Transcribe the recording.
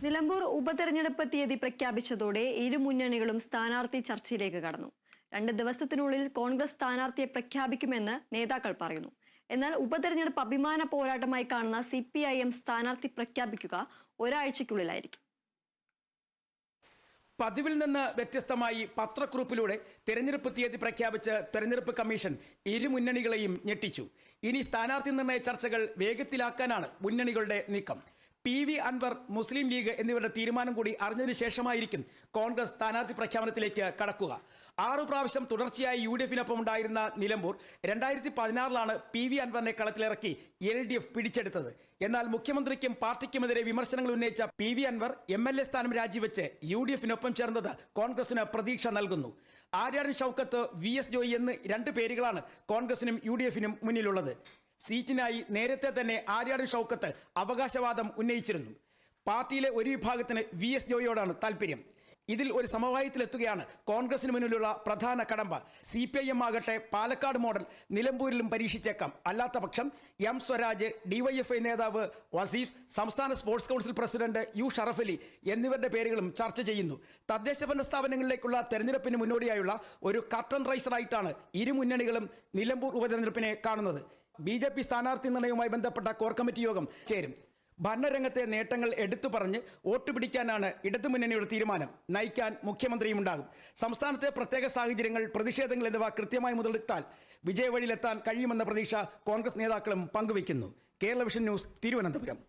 നിലമ്പൂർ ഉപതെരഞ്ഞെടുപ്പ് തീയതി പ്രഖ്യാപിച്ചതോടെ ഇരു മുന്നണികളും സ്ഥാനാർത്ഥി ചർച്ചയിലേക്ക് കടന്നു. 2 ദിവസത്തിനുള്ളിൽ കോൺഗ്രസ് സ്ഥാനാർത്ഥിയെ പ്രഖ്യാപിക്കുമെന്ന് നേതാക്കൾ പറയുന്നു. എന്നാൽ ഉപതെരഞ്ഞെടുപ്പ് അഭിമാന പോരാട്ടമായി കാണുന്ന CPIM സ്ഥാനാർത്ഥി പ്രഖ്യാപിക്കുക ഒരാഴ്ചയ്ക്കുള്ളിലായിരിക്കും. പതിവിൽ നിന്ന് വ്യത്യസ്തമായി പത്രക്കുറിപ്പിലൂടെ തെരഞ്ഞെടുപ്പ് തീയതി പ്രഖ്യാപിച്ച് തെരഞ്ഞെടുപ്പ് കമ്മീഷൻ ഇരു മുന്നണികളെയും ഞെട്ടിച്ചു. ഇനി സ്ഥാനാർത്ഥി നിർണയ ചർച്ചകൾ വേഗത്തിലാക്കാനാണ് മുന്നണികളുടെ നീക്കം. PV അൻവർ, മുസ്ലിം ലീഗ് എന്നിവരുടെ തീരുമാനം കൂടി അറിഞ്ഞതിനു ശേഷമായിരിക്കും കോൺഗ്രസ് സ്ഥാനാർത്ഥി പ്രഖ്യാപനത്തിലേക്ക് കടക്കുക. 6 പ്രാവശ്യം തുടർച്ചയായി UDF-നൊപ്പം ഉണ്ടായിരുന്ന നിലമ്പൂർ 2016-ലാണ് PV അൻവറിനെ കളത്തിലിറക്കി LDF പിടിച്ചെടുത്തത്. എന്നാൽ മുഖ്യമന്ത്രിക്കും പാർട്ടിക്കുമെതിരെ വിമർശനങ്ങൾ ഉന്നയിച്ച PV അൻവർ MLA സ്ഥാനം രാജിവെച്ച് UDF-നൊപ്പം ചേർന്നത് കോൺഗ്രസിന് പ്രതീക്ഷ നൽകുന്നു. ആര്യാടൻ ഷൗക്കത്ത്, VS ജോയി എന്ന് 2 പേരുകളാണ് കോൺഗ്രസിനും UDF-നും മുന്നിലുള്ളത്. സീറ്റിനായി നേരത്തെ തന്നെ ആര്യാടൻ ഷൗക്കത്ത് അവകാശവാദം ഉന്നയിച്ചിരുന്നു. പാർട്ടിയിലെ ഒരു വിഭാഗത്തിന് VS ജോയിയോടാണ് താല്പര്യം. ഇതിൽ ഒരു സമവായത്തിലെത്തുകയാണ് കോൺഗ്രസിന് മുന്നിലുള്ള പ്രധാന കടമ്പ. CPIM ആകട്ടെ പാലക്കാട് മോഡൽ നിലമ്പൂരിലും പരീക്ഷിച്ചേക്കാം. അല്ലാത്ത പക്ഷം M സ്വരാജ്, DYFI നേതാവ് വസീഫ്, സംസ്ഥാന sports council president U Sharafali എന്നിവരുടെ പേരുകളും ചർച്ച ചെയ്യുന്നു. തദ്ദേശഭരണ സ്ഥാപനങ്ങളിലേക്കുള്ള തെരഞ്ഞെടുപ്പിന് മുന്നോടിയായുള്ള ഒരു കർട്ടൻ റൈസറായിട്ടാണ് ഇരു മുന്നണികളും നിലമ്പൂർ ഉപതെരഞ്ഞെടുപ്പിനെ കാണുന്നത്. BJP സ്ഥാനാർത്ഥി നിർണയവുമായി ബന്ധപ്പെട്ട കോർ കമ്മിറ്റി യോഗം ചേരും. ഭരണരംഗത്തെ നേട്ടങ്ങൾ എടുത്തു പറഞ്ഞ് വോട്ട് പിടിക്കാനാണ് ഇടതുമുന്നണിയുടെ തീരുമാനം. നയിക്കാൻ മുഖ്യമന്ത്രിയും ഉണ്ടാകും. സംസ്ഥാനത്തെ പ്രത്യേക സാഹചര്യങ്ങൾ, പ്രതിഷേധങ്ങൾ എന്നിവ കൃത്യമായി മുതലെടുത്താൽ വിജയവഴിയിലെത്താൻ കഴിയുമെന്ന പ്രതീക്ഷ കോൺഗ്രസ് നേതാക്കളും പങ്കുവയ്ക്കുന്നു. Kerala vision news, Thiruvananthapuram.